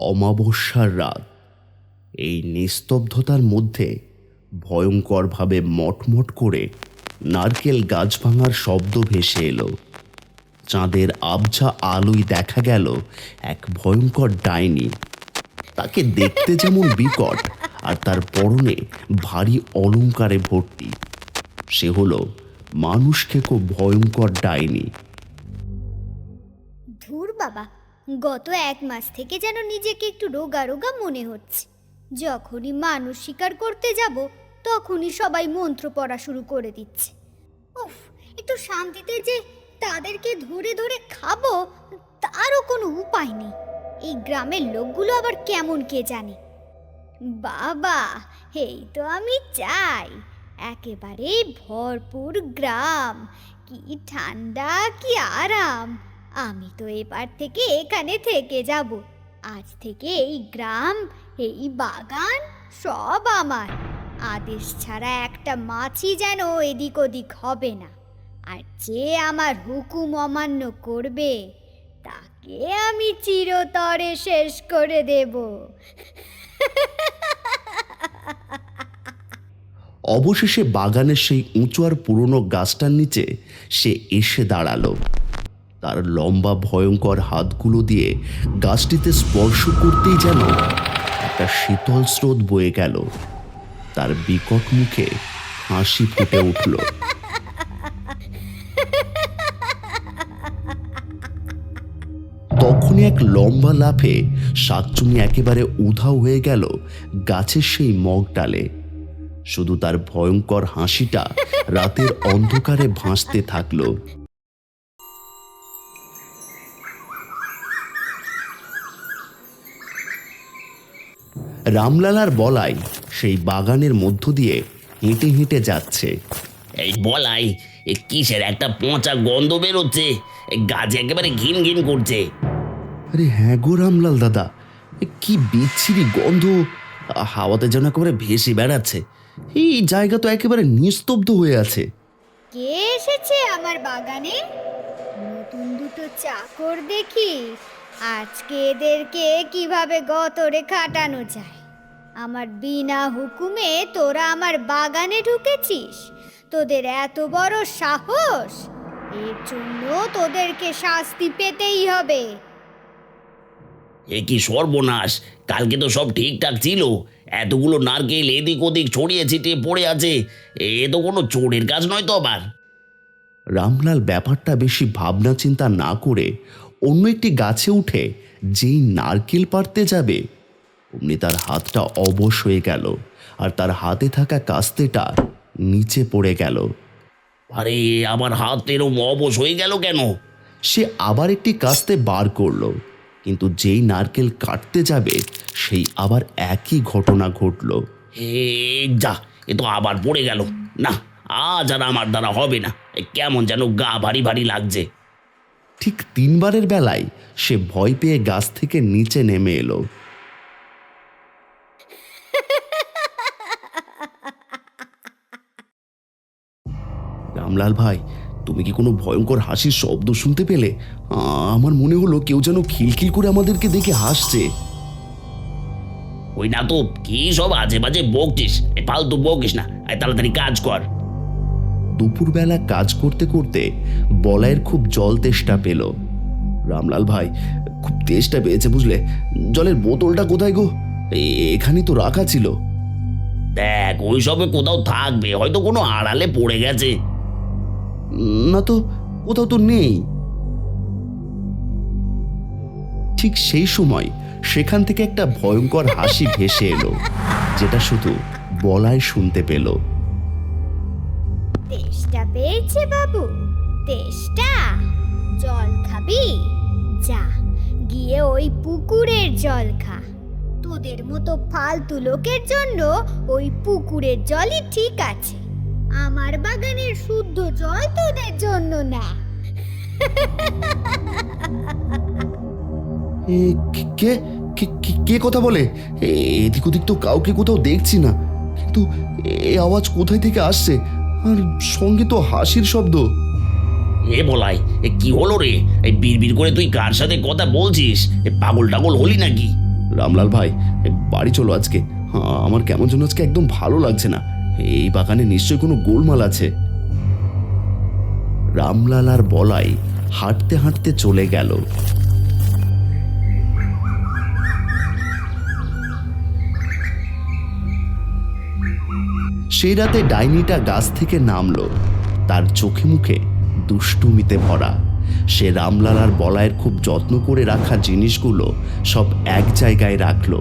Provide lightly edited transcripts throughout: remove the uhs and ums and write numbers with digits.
অমাবস্যার রাত। এই নিস্তব্ধতার মধ্যে ভয়ঙ্করভাবে মটমট করে নারকেল গাছ ভাঙার শব্দ ভেসে এলো। চাঁদের আবছা আলোয় দেখা গেল এক ভয়ঙ্কর ডাইনি। তাকে দেখতে যেমন বিকট, আর তার পরনে ভারী অলংকারে ভর্তি। সে হলো মানুষকে খুব ভয়ঙ্কর ডাইনি। ধুর বাবা, গত 1 মাস থেকে যেন নিজেকে একটু রোগা রোগা মনে হচ্ছে। যখনই মানুষ শিকার করতে যাব তখনই সবাই মন্ত্র পড়া শুরু করে দিচ্ছে। উফ, একটু শান্তিতে যে তাদেরকে ধরে ধরে খাবো তারও কোনো উপায় নেই। এই গ্রামের লোকগুলো আবার কেমন কে জানে। বাবা, এই তো আমি চাই একেবারে ভরপুর গ্রাম। কি ঠান্ডা, কি আরাম। আমি তো এবার থেকে এখানে থেকে যাব। আজ থেকে এই গ্রাম, এই বাগান সব আমার। আদেশ ছাড়া একটা মাছি যেন এদিক ওদিক হবে না। আর যে আমার হুকুম অমান্য করবে তাকে আমি চিরতরে শেষ করে দেব। অবশেষে বাগানের সেই উঁচু আর পুরনো গাছটার নিচে সে এসে দাঁড়ালো। তার লম্বা ভয়ঙ্কর হাতগুলো দিয়ে গাছটিতে স্পর্শ করতেই যেন একটা শীতল স্রোত বয়ে গেল। তার বিকট মুখে হাসি ফুটে উঠল। তখনই এক লম্বা লাফে শাকচুনি একেবারে উধাও হয়ে গেল গাছের সেই মগডালে। শুধু তার ভয়ঙ্কর হাসিটা রাতের অন্ধকারে ভাসতে থাকলো। রামলাল আর বলাই সেই বাগানের মধ্য দিয়ে হেঁটে হেঁটে যাচ্ছে। এই বলাই, এ কিসের একটা পচা গন্ধ বেরোচ্ছে? গাছ একেবারে ঘিন ঘিন করছে। আরে হ্যাঁ গো রামলাল দাদা, কি বিচ্ছিরি গন্ধ! হাওয়াতে যেন একেবারে ভেসে বেড়াচ্ছে। এই জায়গা তো একেবারে নিস্তব্ধ হয়ে আছে। কে এসেছে আমার বাগানে? নতুন দুটো চাকর দেখি। আজকে এদেরকে কিভাবে গতরে খাটানো যায়। আমার বিনা হুকুমে তোরা আমার বাগানে ঢুকেছিস? তোদের এত বড় সাহস! এর জন্য তোদেরকে শাস্তি পেতেই হবে। এ কি সর্বনাশ! কালকে তো সব ঠিকঠাক ছিল। এতগুলো নারকেল এদিক ওদিক ছড়িয়ে ছিটিয়ে পড়ে আছে। এ তো কোনো চোরের কাজ নয় তো আবার। রামলাল ব্যাপারটা বেশি ভাবনা চিন্তা না করে অন্য একটি গাছে উঠে যেই নারকেল পাড়তে যাবে অমনি তার হাতটা অবশ হয়ে গেল, আর তার হাতে থাকা কাস্তেটা নিচে পড়ে গেল। আরে, আমার হাত এরম অবশ হয়ে গেল কেন? সে আবার একটি কাস্তে বার করলো, কিন্তু যেই নারকেল কাটতে যাবে সেই আবার একই ঘটনা ঘটল। হে যা, এ তো আবার পড়ে গেল। না, আজ আর আমার দ্বারা হবে না। কেমন যেন গা ভারী ভারী লাগছে। ঠিক 3বারের বেলায় সে ভয় পেয়ে গাছ থেকে নিচে নেমে এলো। রামলাল ভাই, তুমি কি কোনো ভয়ঙ্কর হাসির শব্দ শুনতে পেলে? আমার মনে হলো কেউ যেন খিলখিল করে আমাদেরকে দেখে হাসছে। ওই না তো, কি সব আজে বাজে বকছিস? ফালতু বকিস না, তাড়াতাড়ি কাজ কর। দুপুরবেলা কাজ করতে করতে বলাইয়ের খুব জল তেষ্টা পেল। রামলাল ভাই, খুব তেষ্টা পেয়েছে বুঝলে। জলের বোতলটা কোথায় গো? এখানেই তো রাখা ছিল। দেখ, ওই সবে কোথাও থাকবে, হয়তো কোনো আড়ালে পড়ে গেছে। না তো, কোথাও তো নেই। ঠিক সেই সময় সেখান থেকে একটা ভয়ঙ্কর হাসি ভেসে এলো, যেটা শুধু বলাই শুনতে পেল। তেষ্টা পেয়েছে বাবু? তেষ্টা? জল খাবি? যা, গিয়ে ওই পুকুরের জল খা। তোদের মতো ফালতু লোকের জন্য ওই পুকুরের জলই ঠিক আছে। আমার বাগানের শুদ্ধ জল তোদের জন্য না। কে কে কে কথা বলে? এদিক ওদিক তো কাউকে কোথাও দেখছি না, কিন্তু এই আওয়াজ কোথায় থেকে আসছে? আর সঙ্গে তো হাসির শব্দ। এ বলাই, কি হলো রে? এই বিড়বিড় করে তুই কার সাথে কথা বলছিস? পাগল টাগল হলি নাকি? রামলাল ভাই, বাড়ি চলো আজকে। আমার কেমন যেন আজকে একদম ভালো লাগছে না। এই বাগানে নিশ্চয়ই কোনো গোলমাল আছে। রামলাল আর বলাই হাঁটতে হাঁটতে চলে গেল। সেই রাতে ডাইনিটা গাছ থেকে নামলো, তার চোখে মুখে দুষ্টুমিতে ভরা। সে রামলাল আর বলাইয়ের খুব যত্ন করে রাখা জিনিসগুলো সব এক জায়গায় রাখলো।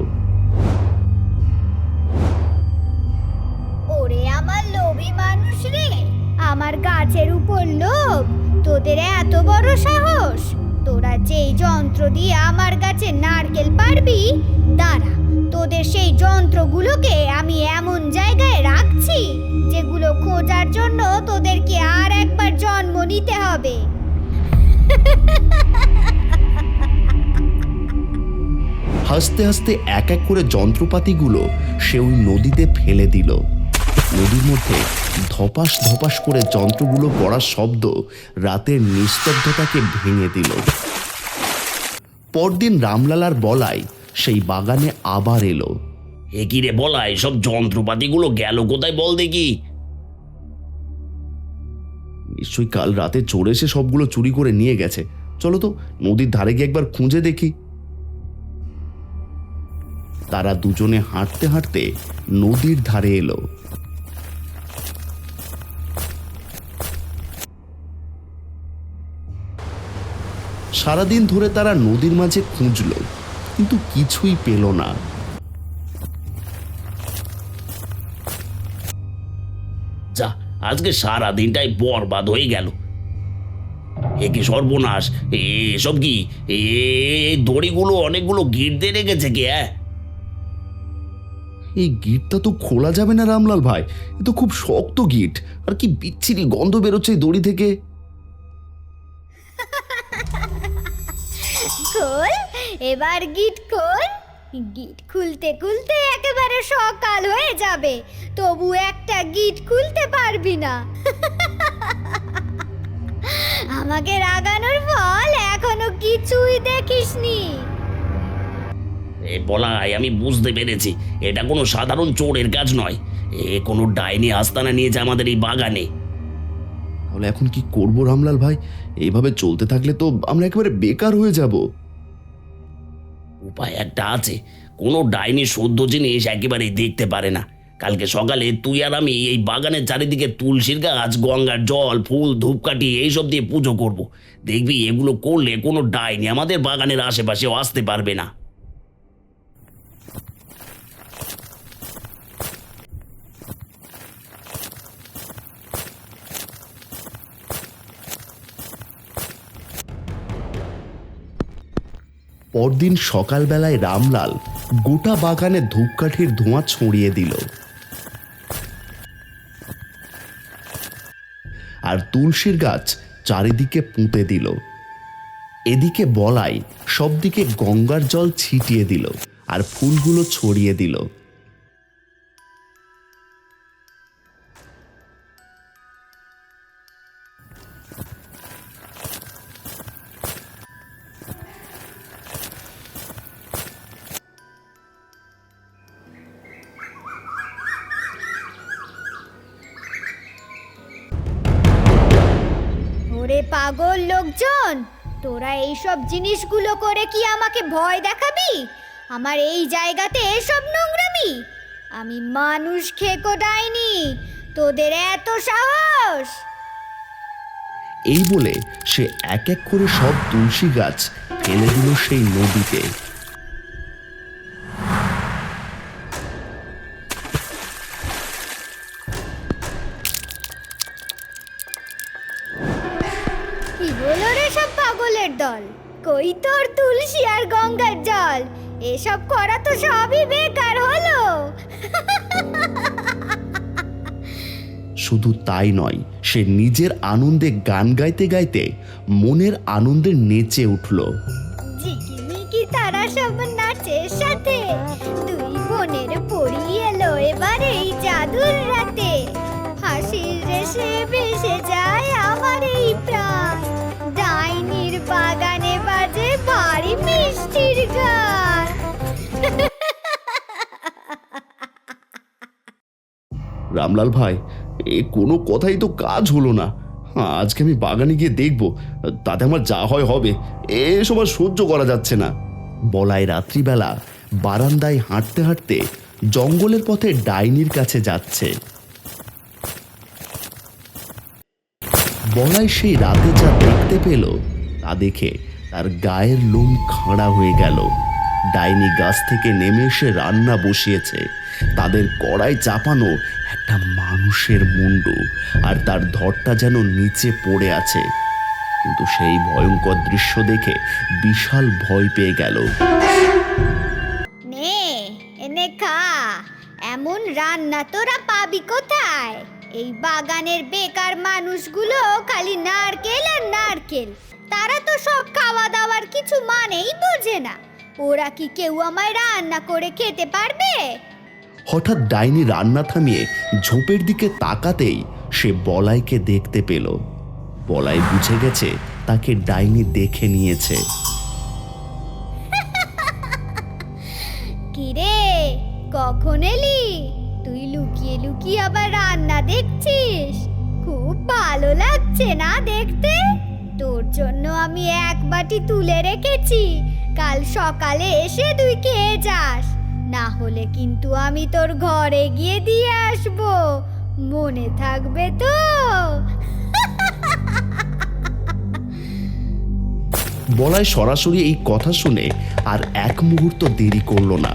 ওরে আমার লোভী মানুষ রে, আমার গাছের উপর লোভ, তোদের এত বড় সাহস! তোরা যেই যন্ত্র দিয়ে আমার গাছে নারকেল পারবি, দাঁড়া, তোদের সেই যন্ত্রগুলোকে আমি এমন জায়গায় রাখছি যেগুলো খোঁজার জন্য তোদেরকে আর একবার জন্ম নিতে হবে। হাসতে হাসতে এক এক করে যন্ত্রপাতিগুলো সে ওই নদীতে ফেলে দিল। নদীর মধ্যে ধপাস ধপাস করে যন্ত্রগুলো পড়ার শব্দ রাতের নিস্তব্ধতাকে ভেঙে দিল। পরদিন রামলাল আর বলাই সেই বাগানে আবার এলো। এ কি রে বলাই, সব যন্ত্রপাতিগুলো গেল কোথায় বল দেখি? নিশ্চয়ই কাল রাতে চোর এসে সবগুলো চুরি করে নিয়ে গেছে। চলো তো নদীর ধারে গিয়ে একবার খুঁজে দেখি। তারা দুজনে হাঁটতে হাঁটতে নদীর ধারে এলো। সারাদিন ধরে তারা নদীর মাঝে খুঁজলো, কিন্তু কিছুই পেল না। যা, আজকে সারা দিনটাই বরবাদ হয়ে গেল। এ কি সর্বনাশ! এসব কি? এই দড়িগুলো অনেকগুলো গিট দিয়ে রেখেছে কে? এই গিটটা তো খোলা যাবে না রামলাল ভাই, এ তো খুব শক্ত গিট, আর কি বিচ্ছিরি গন্ধ বেরোচ্ছে এই দড়ি থেকে। খোল, এবার গিট খোল। গিট খুলতে খুলতে একেবারে সকাল হয়ে যাবে, তবু একটা গিট খুলতে পারবি না। আমাকে রাগানোর ফল এখনো কিছুই দেখিসনি। এ বলাই, আমি বুঝতে পেরেছি এটা কোনো সাধারণ চোরের কাজ নয়। এ কোনো ডাইনি আস্তানা নিয়েছে আমাদের এই বাগানে। তাহলে এখন কি করবো রামলাল ভাই? এইভাবে চলতে থাকলে তো আমরা একেবারে বেকার হয়ে যাব। উপায় একটা আছে। কোনো ডাইনি সদ্য জিনিস একেবারেই দেখতে পারে না। কালকে সকালে তুই আর আমি এই বাগানের চারিদিকে তুলসীর গাছ, গঙ্গার জল, ফুল, ধূপকাঠি এইসব দিয়ে পুজো করব। দেখবি এগুলো করলে কোনো ডাইনি আমাদের বাগানের আশেপাশেও আসতে পারবে না। পরদিন সকালবেলায় রামলাল গোটা বাগানে ধূপকাঠির ধোঁয়া ছড়িয়ে দিল, আর তুলসীর গাছ চারিদিকে পুঁতে দিল। এদিকে বলাই সবদিকে গঙ্গার জল ছিটিয়ে দিল আর ফুলগুলো ছড়িয়ে দিল। ওরে পাগল লোকজন, তোরা এইসব জিনিসগুলো করে কি আমাকে ভয় দেখাবি? আমার এই জায়গাতে এসব নোংরামি? আমি মানুষ খেকো ডাইনি, তোদের এত সাহস! এই বলে সে এক এক করে সব তুলসী গাছ ফেলে দিল সেই নদীতে। কি হলো রে সব পাগলের দল? কই তোর তুলসী আর গঙ্গার জল? এসব করা তো সবই বেকার হলো। শুধু তাই নয়, সে নিজের আনন্দে গান গাইতে গাইতে মনের আনন্দে নেচে উঠল। ঝিকিমিকি তারা সব নাচের সাথে, দুই বোনের পরি এলো এবার এই জাদুর রাতে। হাসির রেশে ভেসে যায় আমার এই প্রাণ, ডাইনির বাগানে বাজে ভারী মিষ্টির গান। রামলাল ভাই, এ কোনো কথাই তো কাজ হলো না। আজকে আমি বাগানে গিয়ে দেখব, তাতে আমার যা হয় হবে। এসব আর সহ্য করা যাচ্ছে না। বলাই রাত্রিবেলা বারান্দায় হাঁটতে হাঁটতে জঙ্গলের পথে ডাইনির কাছে যাচ্ছে। বলাই সেই রাতে যা দেখতে পেল তা দেখে তার গায়ের লোম খাড়া হয়ে গেল। ডাইনি গাছ থেকে নেমে এসে রান্না বসিয়েছে। তাদের কড়াই চাপানো একটা মানুষের মুন্ডু, আর তার ধরটা যেন নিচে পড়ে আছে। কিন্তু সেই ভয়ঙ্কর দৃশ্য দেখে বিশাল ভয় পেয়ে গেল। নে এনে খা, এমন রান্না তোরা পাবি কোথায়? এই বাগানের বেকার মানুষগুলো খালি নারকেল আর নারকেল, তারা তো সব খাওয়া দাওয়ার কিছু মানেই বোঝে না। ওরা কি কেউ আমায় রান্না করে খেতে পারবে? হঠাৎ ডাইনি রান্না থামিয়ে ঝোপের দিকে তাকাতেই সে বলাইকে দেখতে পেল। বলাই বুঝে গেছে তাকে ডাইনি দেখে নিয়েছে। কিরে, কখন এলি? তুই লুকিয়ে লুকিয়ে আবার রান্না দেখছিস? খুব ভালো লাগছে না দেখতে? তোর জন্য আমি এক বাটি তুলে রেখেছি, কাল সকালে এসে তুই খেয়ে যাস। না হলে কিন্তু আমি তোর ঘরে গিয়ে দিয়ে আসবো, মনে থাকবে তো? বলাই সরাসরি এই কথা শুনে আর এক মুহূর্ত দেরি করলো না।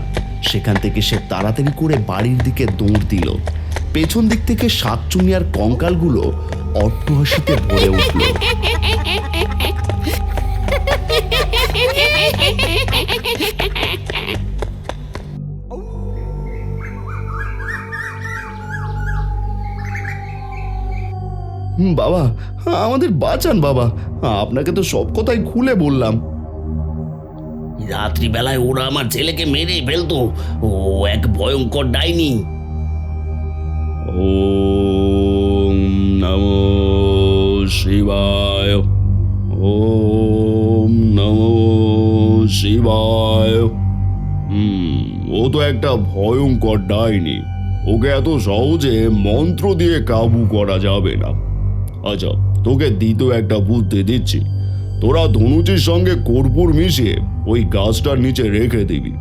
সেখান থেকে সে তাড়াতাড়ি করে বাড়ির দিকে দৌড় দিল। পেছন দিক থেকে শাকচুন্নি আর কঙ্কালগুলো অট্টহাসিতে ভরে উঠল। বাবা, আমাদের বাঁচান বাবা, আপনাকে তো সব কথাই খুলে বললাম। রাত্রিবেলায় ওরা আমার ছেলেকে মেরে ফেলতো, ও এক ভয়ঙ্কর ডাইনি। ওম নমো শিবায়, ওম নমো শিবায়। ও তো একটা ভয়ঙ্কর ডাইনি, ওকে এত সহজে মন্ত্র দিয়ে কাবু করা যাবে না। আচ্ছা, তোকে দ্বিতীয় একটা বুদ্ধি দিচ্ছি। তোরা ধনুচির সঙ্গে কর্পূর মিশিয়ে ওই গাছটার নিচে রেখে দিবি।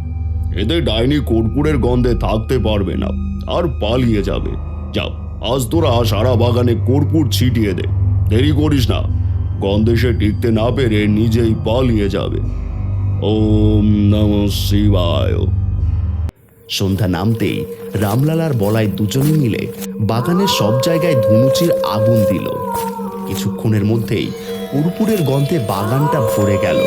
এতে ডাইনি কর্পূরের গন্ধে থাকতে পারবে না আর পালিয়ে যাবে। যা, আজ তোরা সারা বাগানে কর্পূর ছিটিয়ে দে, দেরি করিস না। গন্ধে সে টিকতে না পেরে নিজেই পালিয়ে যাবে। ওম নমঃ শিবায়। সন্ধ্যা নামতেই রামলাল আর বলাই দুজনে মিলে বাগানের সব জায়গায় ধনুচির আগুন দিল। কিছুক্ষণের মধ্যেই কর্পূরের গন্ধে বাগানটা ভরে গেল।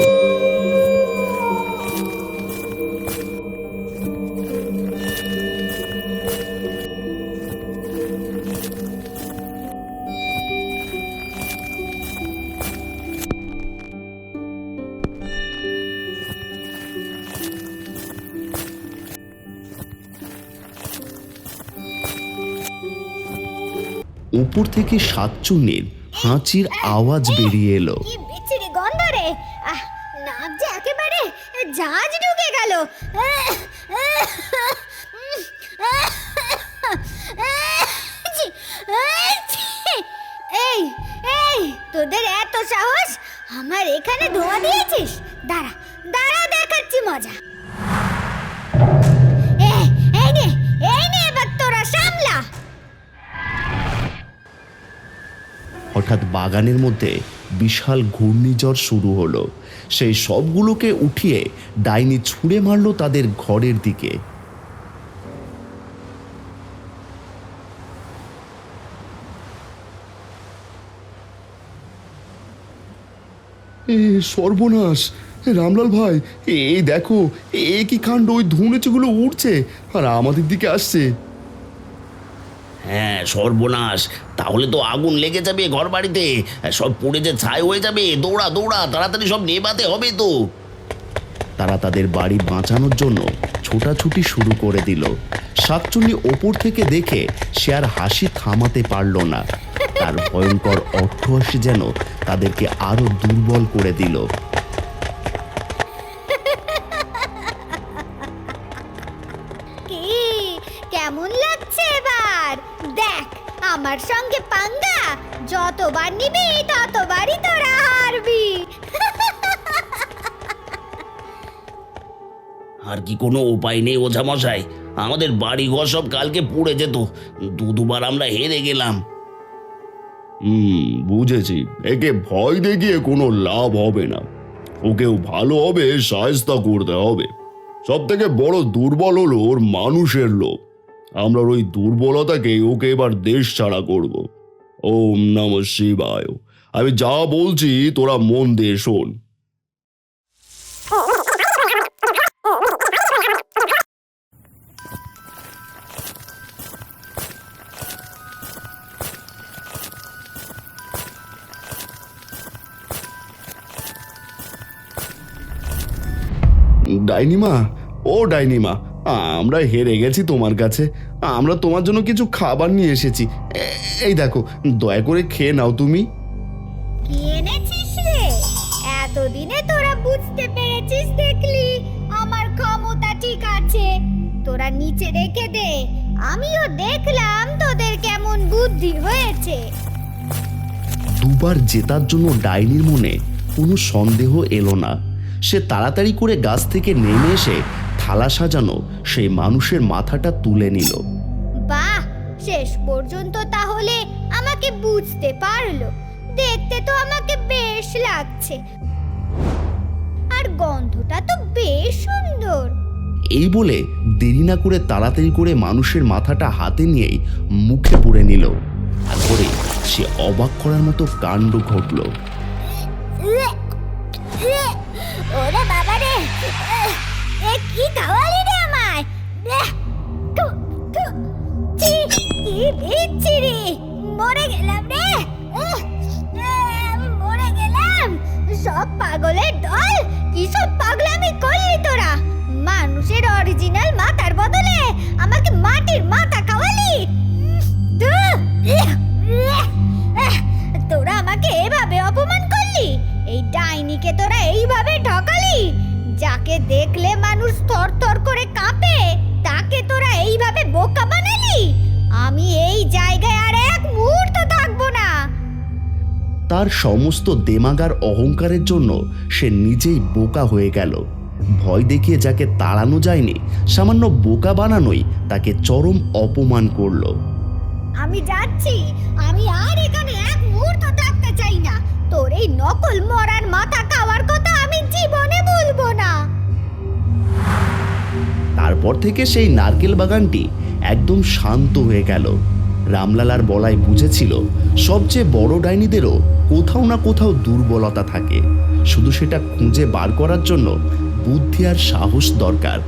উপর থেকে শাকচুন্নির হাঁচির আওয়াজ বেরিয়ে এলো। কি বিচ্ছিরি গন্ধ রে! নাক যে একেবারে জাহাজ ঢুকে গেল। এই এই, তোদের এত সাহস আমার এখানে ধোঁয়া দিয়েছিস? দাঁড়া দাঁড়া, দেখাচ্ছি মজা। এই নে এবার তোরা সামলা। হঠাৎ বাগানের মধ্যে বিশাল ঘূর্ণিঝড় শুরু হলো। সেই সবগুলোকে উঠিয়ে ডাইনি ছুঁড়ে মারল তাদের ঘরের দিকে। সর্বনাশ! রামলাল ভাই, এই দেখো, এ কি কাণ্ড! ওই ধুনুচিগুলো উঠছে আর আমাদের দিকে আসছে। হ্যাঁ, সর্বনাশ! তাহলে তো আগুন লেগে যাবে ঘর বাড়িতে, সব পুড়ে যে ছাই হয়ে যাবে। দৌড়া দৌড়া, তাড়াতাড়ি সব নেভাতে হবে তো। তারা তাদের বাড়ি বাঁচানোর জন্য ছোটাছুটি শুরু করে দিল। শাকচুন্নি ওপর থেকে দেখে সে আর হাসি থামাতে পারল না। তার ভয়ঙ্কর অট্টহাসি যেন তাদেরকে আরো দুর্বল করে দিল। কি কেমন লাগছে এবার? দেখ আমার সঙ্গে পাঙ্গা যতবার নিবি ততবারই তোরা হারবি। আর কি কোনো উপায় নেই ওঝা মশাই? আমাদের বাড়ি ঘর সব কালকে পুড়ে যেত, দুবার আমরা হেরে গেলাম। বুঝেছি। একে ভয় দেখিয়ে কোনো লাভ হবে না, ওকেও ভালোভাবে শায়েস্তা করতে হবে। সব থেকে বড় দুর্বল হলো ওর মানুষের লোভ। আমরা ওই দুর্বলতাকে ওকে এবার দেশ ছাড়া করব। ওম নমঃ শিবায়। আমি যা বলছি তোরা মন দিয়ে শোন। ডাইনিমা, ও ডাইনিমা, আমরা হেরে গেছি তোমার কাছে। আমরা তোমার জন্য কিছু খাবার নিয়ে এসেছি। এই দেখো, দয়া করে খেয়ে নাও তুমি। কি এনেছিস রে? এতদিনে তোরা বুঝতে পেরেছিস দেখলি আমার ক্ষমতা ঠিক আছে। তোরা নিচে রেখে দে, আমিও দেখলাম তোদের কেমন বুদ্ধি হয়েছে। দুবার জেতার জন্য ডাইনির মনে কোনো সন্দেহ এলো না। সে তাড়াতাড়ি করে গাছ থেকে নেমে এসে থালা সাজানো সেই মানুষের মাথাটা তুলে নিল। বাহ, শেষ পর্যন্ত তাহলে আমাকে বুঝতে পারলো। দেখতে তো আমাকে বেশ লাগছে, আর গন্ধটা তো বেশ সুন্দর। এই বলে দেরি না করে তাড়াতাড়ি করে মানুষের মাথাটা হাতে নিয়েই মুখে পুরে নিল। তারপরে সে অবাক করার মতো কাণ্ড ঘটল। ওরে বাবা রে, এ কি খাওয়ালি রে আমায়? কি বিচ্ছিরি, মরে গেলাম রে, মরে গেলাম। সব পাগলের দল, কি সব পাগলামি করলি তোরা? মানুষের অরিজিনাল মাথার বদলে আমাকে মাটির মাথা খাওয়ালি। তোরা আমাকে এভাবে অপমান করলি, এই ডাইনিকে তোরা এইভাবে ঠকালি। যাকে দেখলে মানুষ থরথর করে কাঁপে, তাকে তোরা এইভাবে বোকা বানালি। আমি এই জায়গায় আর এক মুহূর্ত থাকবো না। তার সমস্ত দেমাগার অহংকারের জন্য সে নিজেই বোকা হয়ে গেল। ভয় দেখিয়ে যাকে তাড়ানো যায়নি, সামান্য বোকা বানানোই তাকে চরম অপমান করল। আমি যাচ্ছি, আমি আর এখানে এক মুহূর্ত থাকতে চাই না। তোর এই নকল মরার মাথা খাওয়ার কথা আমি জীবনে ভুলবো না। তারপর থেকে সেই নারকেল বাগানটি একদম শান্ত হয়ে গেল। রামলালার বলাই বুঝেছিল সবচেয়ে বড় ডাইনিদেরও কোথাও না কোথাও দুর্বলতা থাকে, শুধু সেটা খুঁজে বার করার জন্য বুদ্ধি আর সাহস দরকার।